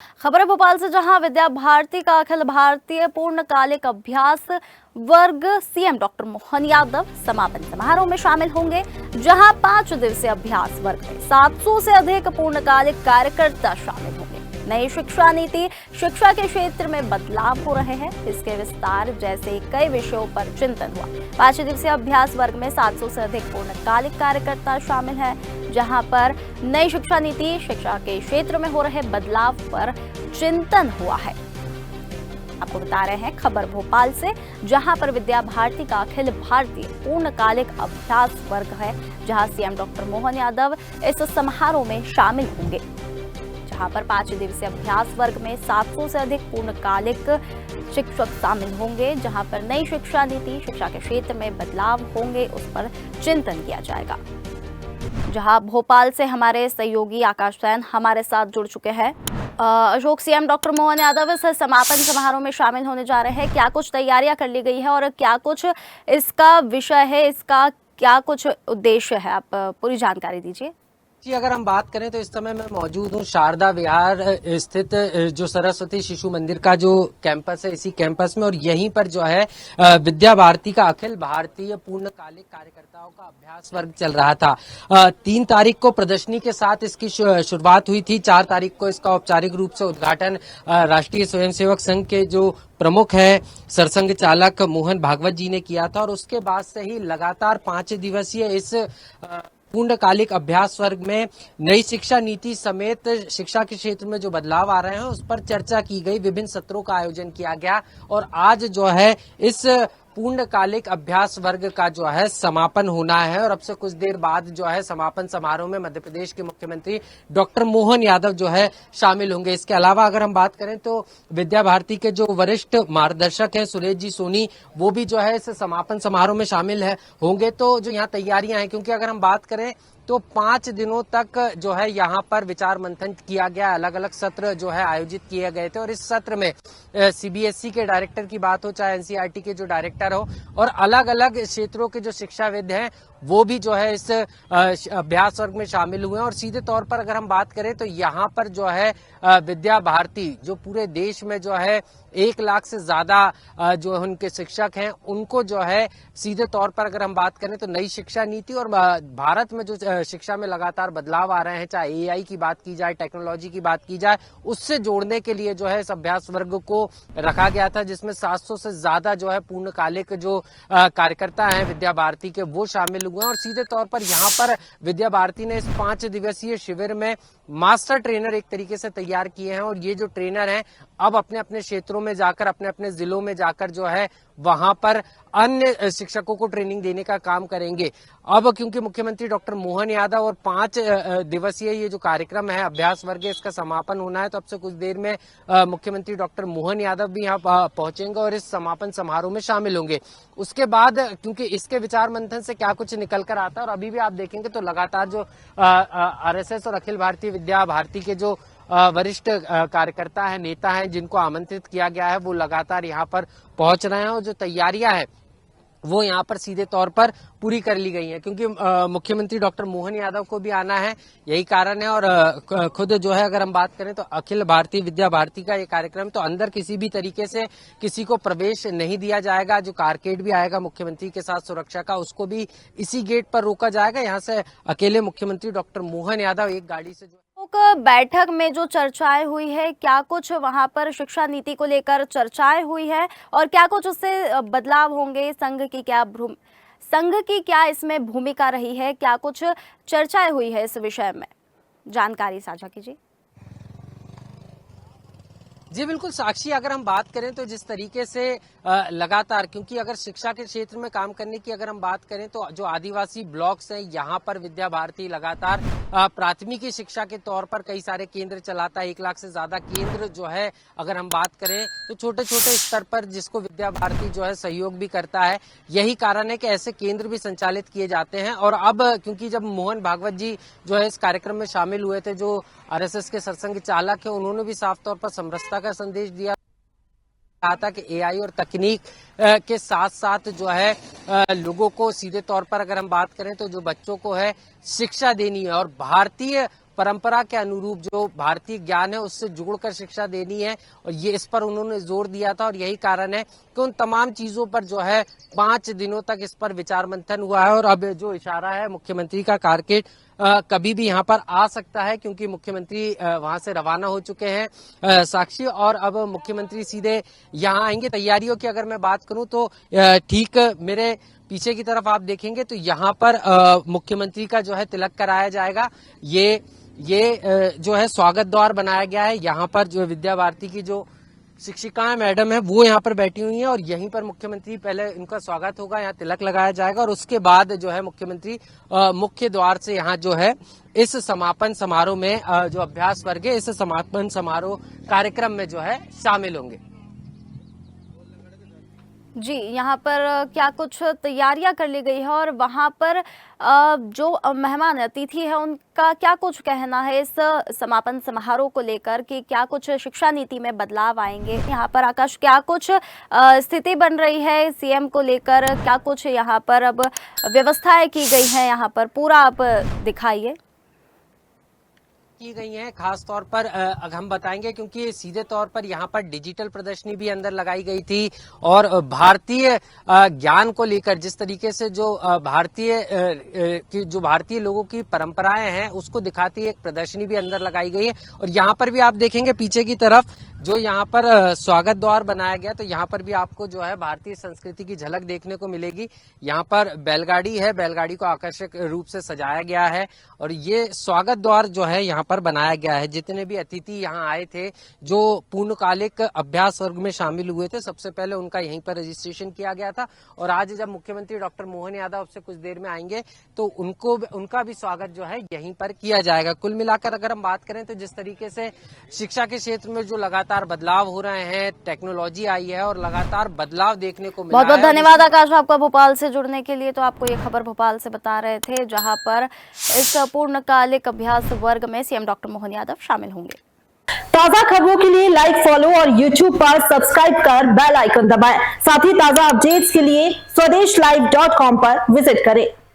खबर है भोपाल से, जहां विद्या भारती का अखिल भारतीय पूर्णकालिक अभ्यास वर्ग सीएम डॉक्टर मोहन यादव समापन समारोह में शामिल होंगे। जहां 5 दिवसीय अभ्यास वर्ग में 700 से अधिक पूर्णकालिक कार्यकर्ता शामिल होंगे। नई शिक्षा नीति, शिक्षा के क्षेत्र में बदलाव हो रहे हैं, इसके विस्तार जैसे कई विषयों पर चिंतन हुआ। 5 दिवसीय अभ्यास वर्ग में 700 से अधिक पूर्णकालिक कार्यकर्ता शामिल हैं, जहां पर नई शिक्षा नीति, शिक्षा के क्षेत्र में हो रहे बदलाव पर चिंतन हुआ है। आपको बता रहे हैं खबर भोपाल से, जहां पर विद्या भारती का अखिल भारतीय पूर्णकालिक अभ्यास वर्ग है, जहां सीएम डॉक्टर मोहन यादव इस समारोह में शामिल होंगे। जहां पर 5 दिवसीय अभ्यास वर्ग में 700 से अधिक पूर्णकालिक शिक्षक शामिल होंगे, जहां पर नई शिक्षा नीति, शिक्षा के क्षेत्र में बदलाव होंगे, उस पर चिंतन किया जाएगा। जहां भोपाल से हमारे सहयोगी आकाश सैन हमारे साथ जुड़ चुके हैं। अशोक, सीएम डॉक्टर मोहन यादव इस समापन समारोह में शामिल होने जा रहे हैं। क्या कुछ तैयारियां कर ली गई है और क्या कुछ इसका विषय है, इसका क्या कुछ उद्देश्य है, आप पूरी जानकारी दीजिए। जी, अगर हम बात करें तो इस समय मैं मौजूद हूँ शारदा विहार स्थित जो सरस्वती शिशु मंदिर का जो कैंपस है, इसी कैंपस में, और यहीं पर जो है विद्या भारती का अखिल भारतीय पूर्णकालिक कार्यकर्ताओं का अभ्यास वर्ग चल रहा था। 3 तारीख को प्रदर्शनी के साथ इसकी शुरुआत हुई थी। 4 तारीख को इसका औपचारिक रूप से उद्घाटन राष्ट्रीय स्वयंसेवक संघ के जो प्रमुख है सरसंघ चालक मोहन भागवत जी ने किया था, और उसके बाद से ही लगातार 5 दिवसीय इस पूर्णकालिक अभ्यास वर्ग में नई शिक्षा नीति समेत शिक्षा के क्षेत्र में जो बदलाव आ रहे हैं उस पर चर्चा की गई। विभिन्न सत्रों का आयोजन किया गया और आज जो है इस पूर्णकालिक अभ्यास वर्ग का जो है समापन होना है, और अब से कुछ देर बाद जो है समापन समारोह में मध्य प्रदेश के मुख्यमंत्री डॉक्टर मोहन यादव जो है शामिल होंगे। इसके अलावा अगर हम बात करें तो विद्या भारती के जो वरिष्ठ मार्गदर्शक हैं सुरेश जी सोनी, वो भी जो है इस समापन समारोह में शामिल होंगे। तो जो यहाँ तैयारियां हैं, क्योंकि अगर हम बात करें तो 5 दिनों तक जो है यहाँ पर विचार मंथन किया गया, अलग अलग सत्र जो है आयोजित किए गए थे, और इस सत्र में सीबीएसई के डायरेक्टर की बात हो, चाहे एनसीईआरटी के जो डायरेक्टर हो, और अलग अलग क्षेत्रों के जो शिक्षाविद हैं वो भी जो है इस अभ्यास वर्ग में शामिल हुए हैं। और सीधे तौर पर अगर हम बात करें तो यहाँ पर जो है विद्या भारती जो पूरे देश में जो है 1 लाख से ज्यादा जो उनके शिक्षक हैं, उनको जो है सीधे तौर पर अगर हम बात करें तो नई शिक्षा नीति और भारत में जो शिक्षा में लगातार बदलाव आ रहे हैं, चाहे एआई की बात की जाए, टेक्नोलॉजी की बात की जाए, उससे जोड़ने के लिए जो है इस अभ्यास वर्ग को रखा गया था, जिसमें 700 से ज्यादा जो है पूर्णकालिक जो कार्यकर्ता हैं विद्या भारती के, वो शामिल हुए हैं। और सीधे तौर पर यहाँ पर विद्या भारती ने इस 5 दिवसीय शिविर में मास्टर ट्रेनर एक तरीके से तैयार किए हैं, और ये जो ट्रेनर हैं अब अपने अपने क्षेत्रों में जाकर, अपने अपने जिलों में जाकर जो है वहां पर अन्य शिक्षकों को ट्रेनिंग देने का काम करेंगे। अब क्योंकि मुख्यमंत्री डॉक्टर मोहन यादव और 5 दिवसीय ये जो कार्यक्रम है अभ्यास वर्ग, इसका समापन होना है, तो अब से कुछ देर में मुख्यमंत्री डॉक्टर मोहन यादव भी यहाँ पहुंचेंगे और इस समापन समारोह में शामिल होंगे। उसके बाद क्योंकि इसके विचार मंथन से क्या कुछ निकल कर आता है, और अभी भी आप देखेंगे तो लगातार जो आरएसएस और अखिल भारतीय विद्या भारती के जो वरिष्ठ कार्यकर्ता है, नेता हैं, जिनको आमंत्रित किया गया है, वो लगातार यहाँ पर पहुंच रहे हैं, और जो तैयारियां हैं वो यहाँ पर सीधे तौर पर पूरी कर ली गई हैं, क्योंकि मुख्यमंत्री डॉक्टर मोहन यादव को भी आना है, यही कारण है। और खुद जो है अगर हम बात करें तो अखिल भारतीय विद्या भारती का ये कार्यक्रम, तो अंदर किसी भी तरीके से किसी को प्रवेश नहीं दिया जाएगा। जो कारकेड भी आएगा मुख्यमंत्री के साथ सुरक्षा का, उसको भी इसी गेट पर रोका जाएगा। यहाँ से अकेले मुख्यमंत्री डॉक्टर मोहन यादव एक गाड़ी से बैठक में जो चर्चाएं हुई है, क्या कुछ वहां पर शिक्षा नीति को लेकर चर्चाएं हुई है और क्या कुछ उससे बदलाव होंगे, संघ की क्या इसमें भूमिका रही है, क्या कुछ चर्चाएं हुई है इस विषय में, जानकारी साझा कीजिए। जी बिल्कुल साक्षी, अगर हम बात करें तो जिस तरीके से लगातार, क्योंकि अगर शिक्षा के क्षेत्र में काम करने की अगर हम बात करें तो जो आदिवासी ब्लॉक्स हैं, यहाँ पर विद्या भारती लगातार प्राथमिकी शिक्षा के तौर पर कई सारे केंद्र चलाता है। 1 लाख से ज्यादा केंद्र जो है अगर हम बात करें तो छोटे छोटे स्तर पर, जिसको विद्या भारती जो है सहयोग भी करता है। यही कारण है कि ऐसे केंद्र भी संचालित किए जाते हैं। और अब क्योंकि जब मोहन भागवत जी जो है इस कार्यक्रम में शामिल हुए थे, जो आरएसएस के सरसंघ चालक है, उन्होंने भी साफ तौर पर समरसता का संदेश दिया, कहा था कि एआई और तकनीक के साथ साथ जो है लोगों को सीधे तौर पर अगर हम बात करें तो जो बच्चों को है शिक्षा देनी है, और भारतीय परंपरा के अनुरूप जो भारतीय ज्ञान है उससे जोड़कर शिक्षा देनी है, और ये इस पर उन्होंने जोर दिया था। और यही कारण है कि उन तमाम चीजों पर जो है 5 दिनों तक इस पर विचार मंथन हुआ है। और अब जो इशारा है मुख्यमंत्री का कारकेड कभी भी यहाँ पर आ सकता है, क्योंकि मुख्यमंत्री वहां से रवाना हो चुके हैं साक्षी, और अब मुख्यमंत्री सीधे यहाँ आएंगे। तैयारियों की अगर मैं बात करूं तो ठीक मेरे पीछे की तरफ आप देखेंगे तो यहाँ पर मुख्यमंत्री का जो है तिलक कराया जाएगा। ये जो है स्वागत द्वार बनाया गया है। यहाँ पर जो विद्या भारती की जो शिक्षिकाएं मैडम है वो यहाँ पर बैठी हुई हैं, और यहीं पर मुख्यमंत्री पहले इनका स्वागत होगा, यहाँ तिलक लगाया जाएगा, और उसके बाद जो है मुख्यमंत्री मुख्य द्वार से यहाँ जो है इस समापन समारोह में जो अभ्यास वर्ग है इस समापन समारोह कार्यक्रम में जो है शामिल होंगे। जी, यहाँ पर क्या कुछ तैयारियां कर ली गई है और वहाँ पर जो मेहमान अतिथि है उनका क्या कुछ कहना है इस समापन समारोह को लेकर कि क्या कुछ शिक्षा नीति में बदलाव आएंगे? यहाँ पर आकाश क्या कुछ स्थिति बन रही है सीएम को लेकर, क्या कुछ यहाँ पर अब व्यवस्थाएं की गई हैं, यहाँ पर पूरा आप दिखाइए। की गई हैं खास तौर पर हम बताएंगे, क्योंकि सीधे तौर पर यहाँ पर डिजिटल प्रदर्शनी भी अंदर लगाई गई थी, और भारतीय ज्ञान को लेकर जिस तरीके से जो भारतीय लोगों की परंपराएं हैं उसको दिखाती एक प्रदर्शनी भी अंदर लगाई गई है। और यहाँ पर भी आप देखेंगे पीछे की तरफ जो यहाँ पर स्वागत द्वार बनाया गया, तो यहाँ पर भी आपको जो है भारतीय संस्कृति की झलक देखने को मिलेगी। यहाँ पर बैलगाड़ी है, बैलगाड़ी को आकर्षक रूप से सजाया गया है, और ये स्वागत द्वार जो है यहाँ पर बनाया गया है। जितने भी अतिथि यहाँ आए थे जो पूर्णकालिक अभ्यास वर्ग में शामिल हुए थे, सबसे पहले उनका यहीं पर रजिस्ट्रेशन किया गया था, और आज जब मुख्यमंत्री डॉक्टर मोहन यादव से कुछ देर में आएंगे तो उनका भी स्वागत जो है यहीं पर किया जाएगा। कुल मिलाकर अगर हम बात करें तो जिस तरीके से शिक्षा के क्षेत्र में जो लगातार बदलाव हो रहे हैं, टेक्नोलॉजी आई है और लगातार बदलाव देखने को मिला बहुत बहुत है। धन्यवाद आकाश आपका भोपाल से जुड़ने के लिए। तो आपको ये खबर भोपाल से बता रहे थे, जहां पर इस पूर्णकालिक अभ्यास वर्ग में सीएम डॉक्टर मोहन यादव शामिल होंगे। ताजा खबरों के लिए लाइक, फॉलो और YouTube पर सब्सक्राइब कर बेल आइकन दबाएं। साथ ही ताजा अपडेट्स के लिए swedeshlive.com पर विजिट करें।